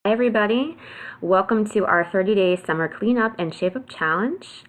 Hi everybody, welcome to our 30-day summer cleanup and shape up challenge.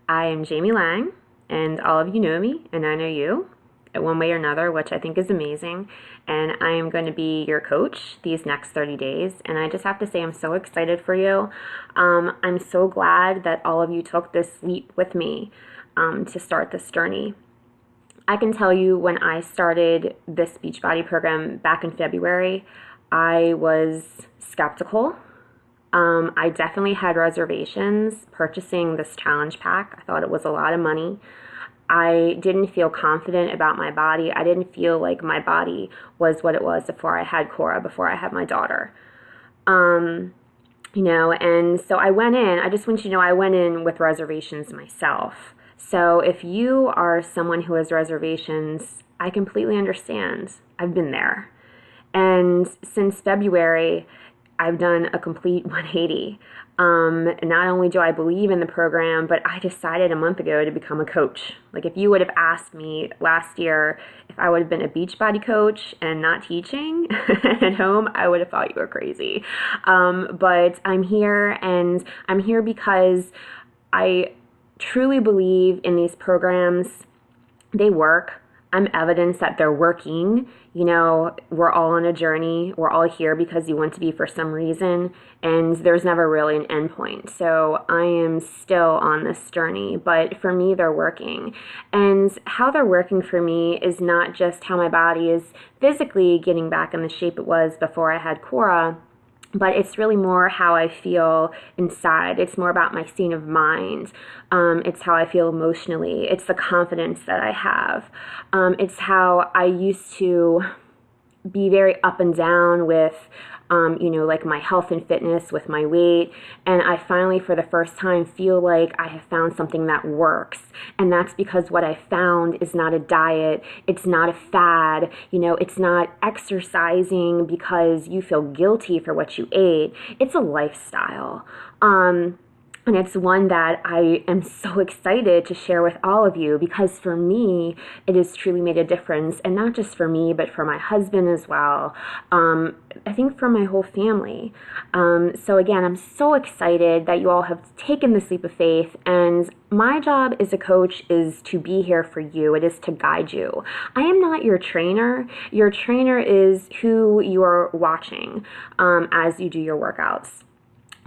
I am Jamie Lang, and all of you know me, and I know you, one way or another, which I think is amazing. And I am going to be your coach these next 30 days, and I just have to say I'm so excited for you. I'm so glad that all of you took this leap with me to start this journey. I can tell you when I started this Beachbody program back in February, I was skeptical. I definitely had reservations purchasing this challenge pack. I thought it was a lot of money. I didn't feel confident about my body. I didn't feel like my body was what it was before I had Cora, before I had my daughter. And so I went in, I just want you to know I went in with reservations myself. So if you are someone who has reservations, I completely understand. I've been there. And since February, I've done a complete 180. Not only do I believe in the program, but I decided a month ago to become a coach. Like if you would have asked me last year if I would have been a Beachbody coach and not teaching at home, I would have thought you were crazy. But I'm here, and I'm here because I truly believe in these programs. They work. I'm evidence that they're working. You know, we're all on a journey. We're all here because you want to be for some reason, and there's never really an end point. So I am still on this journey, but for me, they're working. And how they're working for me is not just how my body is physically getting back in the shape it was before I had Cora, but it's really more how I feel inside. It's more about my state of mind. It's how I feel emotionally. It's the confidence that I have. It's how I used to be very up and down with, like my health and fitness, with my weight. And I finally, for the first time, feel like I have found something that works. And that's because what I found is not a diet. It's not a fad. It's not exercising because you feel guilty for what you ate. It's a lifestyle. And it's one that I am so excited to share with all of you, because for me, it has truly made a difference. And not just for me, but for my husband as well. I think for my whole family. So again, I'm so excited that you all have taken this leap of faith. And my job as a coach is to be here for you. It is to guide you. I am not your trainer. Your trainer is who you are watching as you do your workouts.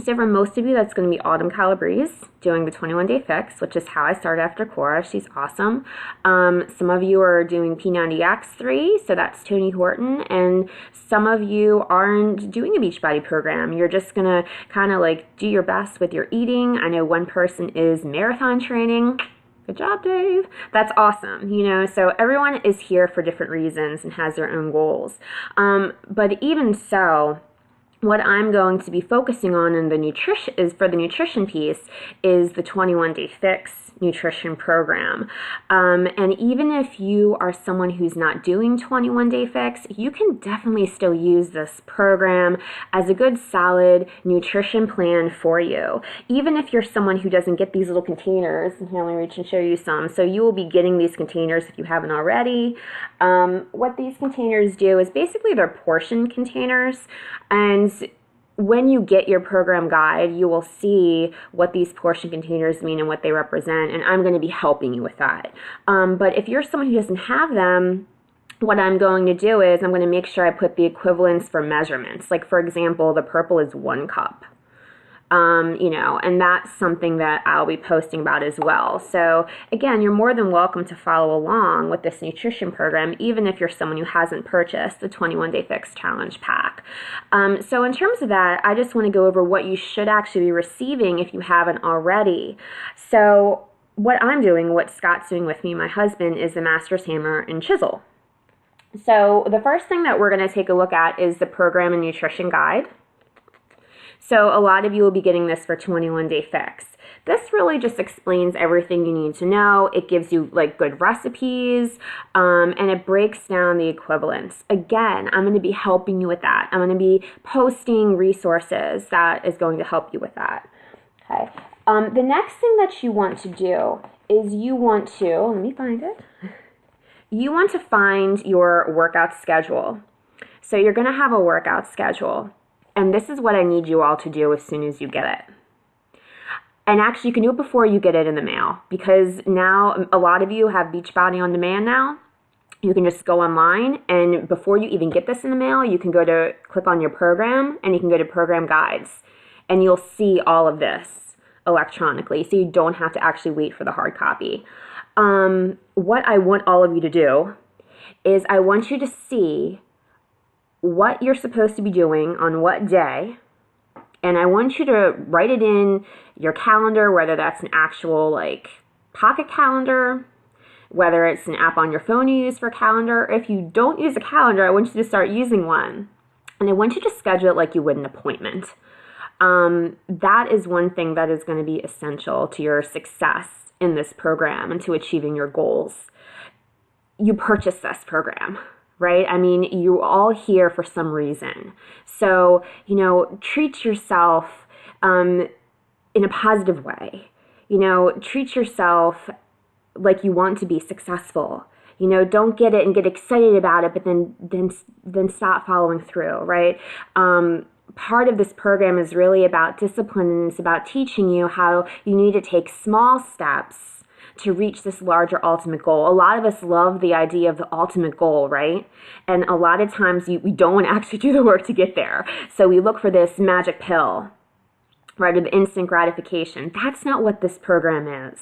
So for most of you, that's going to be Autumn Calabrese doing the 21-day fix, which is how I started after Cora. She's awesome. Some of you are doing P90X3, so that's Tony Horton. And some of you aren't doing a Beachbody program. You're just going to kind of like do your best with your eating. I know one person is marathon training. Good job, Dave. That's awesome. So everyone is here for different reasons and has their own goals. But even so, what I'm going to be focusing on in the nutrition piece is the 21-day fix nutrition program. And even if you are someone who's not doing 21-day fix, you can definitely still use this program as a good solid nutrition plan for you. Even if you're someone who doesn't get these little containers, and here, let me reach and show you some. So you will be getting these containers if you haven't already. What these containers do is basically they're portion containers, and when you get your program guide, you will see what these portion containers mean and what they represent, and I'm going to be helping you with that. But if you're someone who doesn't have them, what I'm going to do is I'm going to make sure I put the equivalents for measurements. Like, for example, the purple is 1 cup. And that's something that I'll be posting about as well. So again, you're more than welcome to follow along with this nutrition program, even if you're someone who hasn't purchased the 21-day fix challenge pack. So in terms of that, I just want to go over what you should actually be receiving if you haven't already. So what I'm doing, what Scott's doing with me, my husband, is the Master's Hammer and Chisel. So the first thing that we're going to take a look at is the program and nutrition guide. So a lot of you will be getting this for 21-day fix. This really just explains everything you need to know. It gives you like good recipes, and it breaks down the equivalents. Again, I'm going to be helping you with that. I'm going to be posting resources that is going to help you with that. Okay. The next thing that you want to do is you want to, let me find it. You want to find your workout schedule. So you're going to have a workout schedule. And this is what I need you all to do as soon as you get it. And actually, you can do it before you get it in the mail, because now a lot of you have Beachbody On Demand now. You can just go online, and before you even get this in the mail, you can click on your program, and you can go to program guides, and you'll see all of this electronically, so you don't have to actually wait for the hard copy. What I want all of you to do is I want you to see what you're supposed to be doing on what day, and I want you to write it in your calendar, whether that's an actual like pocket calendar, whether it's an app on your phone you use for calendar. If you don't use a calendar, I want you to start using one. And I want you to schedule it like you would an appointment. That is one thing that is going to be essential to your success in this program and to achieving your goals. You purchased this program, right? I mean, you're all here for some reason. So, treat yourself in a positive way. Treat yourself like you want to be successful. Don't get it and get excited about it, but then stop following through, right? Part of this program is really about discipline, and it's about teaching you how you need to take small steps to reach this larger ultimate goal. A lot of us love the idea of the ultimate goal, right? And a lot of times we don't want to actually do the work to get there. So we look for this magic pill, right, or the instant gratification. That's not what this program is,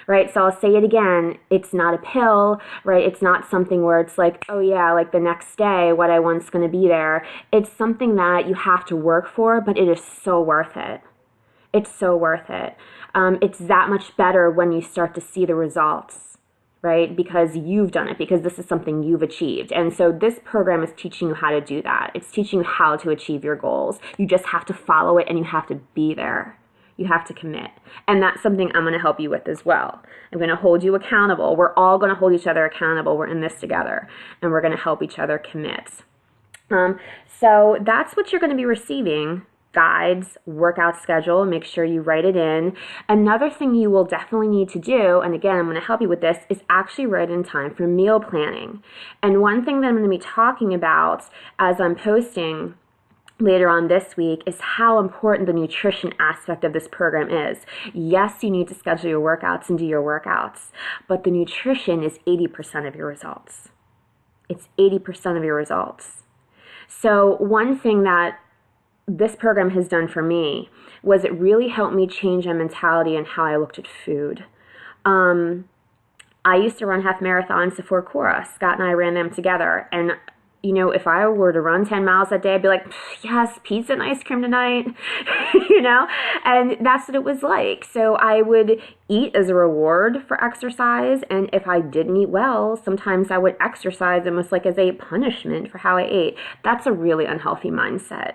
right? So I'll say it again. It's not a pill, right? It's not something where it's like, oh yeah, like the next day, what I want's going to be there. It's something that you have to work for, but it is so worth it. It's so worth it. It's that much better when you start to see the results, right? Because you've done it, because this is something you've achieved. And so this program is teaching you how to do that. It's teaching you how to achieve your goals. You just have to follow it, and you have to be there. You have to commit. And that's something I'm going to help you with as well. I'm going to hold you accountable. We're all going to hold each other accountable. We're in this together, and we're going to help each other commit. So that's what you're going to be receiving. Guides, workout schedule, make sure you write it in. Another thing you will definitely need to do, and again, I'm going to help you with this, is actually write in time for meal planning. And one thing that I'm going to be talking about as I'm posting later on this week is how important the nutrition aspect of this program is. Yes, you need to schedule your workouts and do your workouts, but the nutrition is 80% of your results. It's 80% of your results. So one thing that this program has done for me was it really helped me change my mentality and how I looked at food. I used to run half marathons before Cora. Scott and I ran them together. And, if I were to run 10 miles that day, I'd be like, yes, pizza and ice cream tonight, and that's what it was like. So I would eat as a reward for exercise. And if I didn't eat well, sometimes I would exercise almost like as a punishment for how I ate. That's a really unhealthy mindset.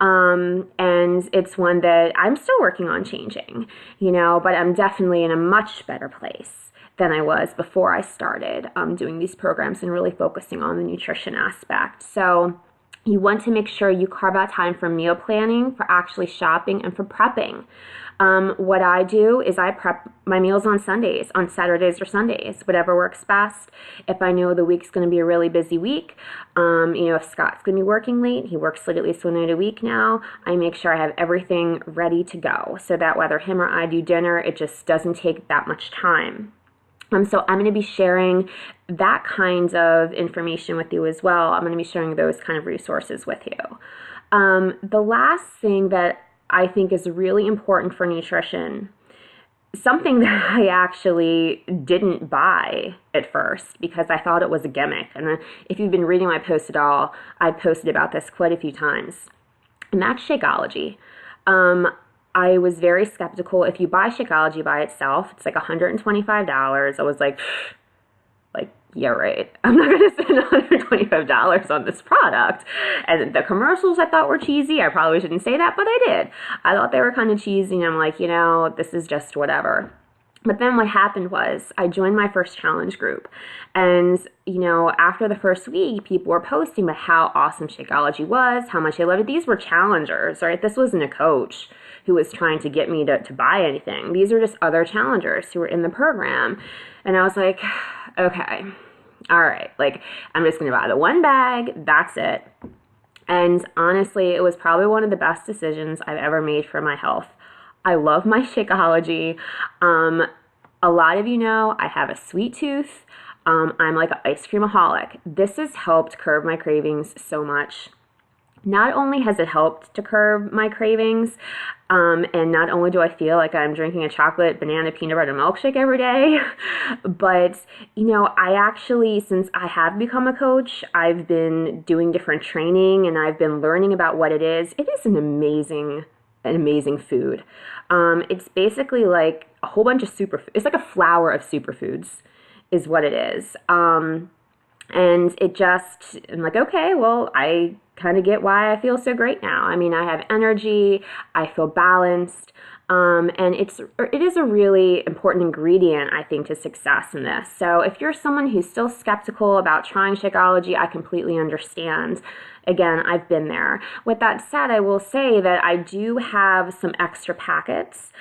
And it's one that I'm still working on changing, but I'm definitely in a much better place than I was before I started doing these programs and really focusing on the nutrition aspect. So you want to make sure you carve out time for meal planning, for actually shopping, and for prepping. What I do is I prep my meals on Sundays, on Saturdays or Sundays, whatever works best. If I know the week's going to be a really busy week, if Scott's going to be working late, he works late at least 1 night a week now, I make sure I have everything ready to go so that whether him or I do dinner, it just doesn't take that much time. So I'm going to be sharing that kind of information with you as well. I'm going to be sharing those kind of resources with you. The last thing that I think is really important for nutrition, something that I actually didn't buy at first because I thought it was a gimmick. And if you've been reading my posts at all, I've posted about this quite a few times. And that's Shakeology. I was very skeptical. If you buy Shakeology by itself, it's like $125. I was like, yeah, right. I'm not going to spend $125 on this product. And the commercials I thought were cheesy. I probably shouldn't say that, but I did. I thought they were kind of cheesy. And I'm like, this is just whatever. But then what happened was I joined my first challenge group. And, after the first week, people were posting about how awesome Shakeology was, how much they loved it. These were challengers, right? This wasn't a coach who was trying to get me to buy anything. These are just other challengers who were in the program. And I was like, okay, all right, I'm just going to buy the one bag. That's it. And honestly, it was probably one of the best decisions I've ever made for my health. I love my Shakeology. A lot of you know I have a sweet tooth. I'm like an ice creamaholic. This has helped curb my cravings so much. Not only has it helped to curb my cravings, and not only do I feel like I'm drinking a chocolate banana peanut butter milkshake every day, but I actually, since I have become a coach, I've been doing different training and I've been learning about what it is. It is an amazing food. It's basically like a whole bunch of it's like a flour of superfoods is what it is. And I'm like, okay, well, I kind of get why I feel so great now. I mean, I have energy, I feel balanced, and it is a really important ingredient, I think, to success in this. So if you're someone who's still skeptical about trying Shakeology, I completely understand. Again, I've been there. With that said, I will say that I do have some extra packets,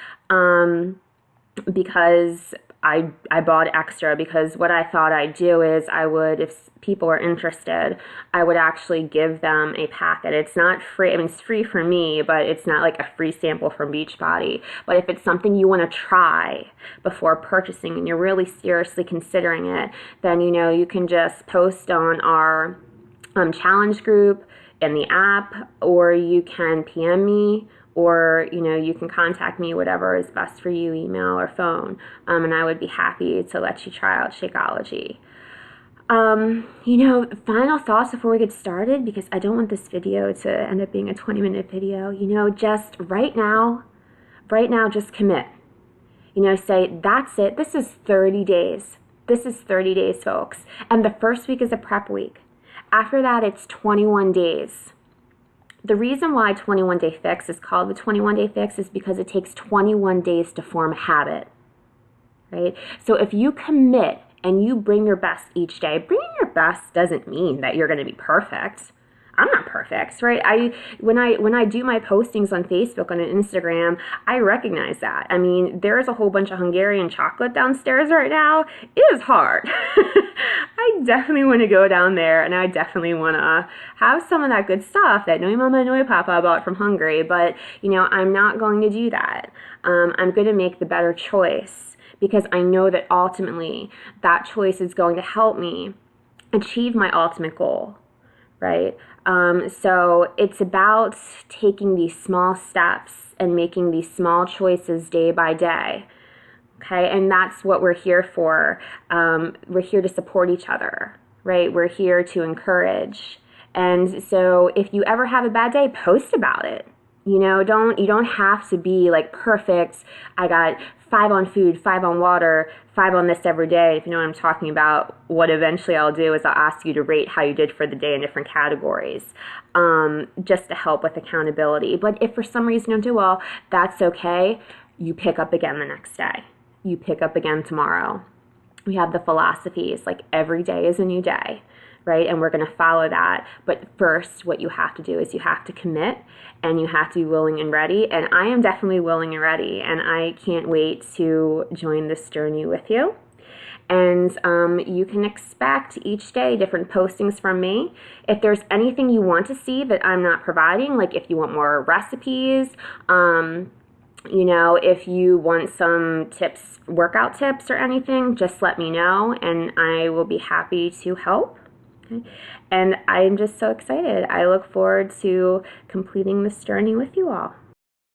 because I bought extra, because what I thought I'd do is I would, if people are interested, I would actually give them a packet. It's not free. I mean, it's free for me, but it's not like a free sample from Beachbody. But if it's something you want to try before purchasing and you're really seriously considering it, then you can just post on our challenge group in the app, or you can PM me, or you can contact me, whatever is best for you, email or phone, and I would be happy to let you try out Shakeology. Final thoughts before we get started, because I don't want this video to end up being a 20-minute video. Just right now, just commit. Say, that's it. This is 30 days. This is 30 days, folks. And the first week is a prep week. After that, it's 21 days. The reason why 21-day fix is called the 21-day fix is because it takes 21 days to form a habit, right? So if you commit and you bring your best each day, bringing your best doesn't mean that you're going to be perfect. I'm not perfect, right? When I do my postings on Facebook and on Instagram, I recognize that. I mean, there's a whole bunch of Hungarian chocolate downstairs right now. It is hard. I definitely want to go down there, and I definitely want to have some of that good stuff that Noi Mama Noi Papa bought from Hungary, but I'm not going to do that. I'm going to make the better choice, because I know that ultimately that choice is going to help me achieve my ultimate goal, right? So it's about taking these small steps and making these small choices day by day. Okay, and that's what we're here for. We're here to support each other, right? We're here to encourage. And so if you ever have a bad day, post about it. You don't have to be like perfect. I got 5 on food, 5 on water, 5 on this every day. If you know what I'm talking about, what eventually I'll do is I'll ask you to rate how you did for the day in different categories, just to help with accountability. But if for some reason you don't do well, that's okay. You pick up again the next day. You pick up again tomorrow. We have the philosophies like every day is a new day, right? And we're going to follow that. But first, what you have to do is you have to commit, and you have to be willing and ready. And I am definitely willing and ready, and I can't wait to join this journey with you. And you can expect each day different postings from me. If there's anything you want to see that I'm not providing, like if you want more recipes, if you want some tips, workout tips or anything, just let me know, and I will be happy to help. Okay. And I'm just so excited. I look forward to completing this journey with you all.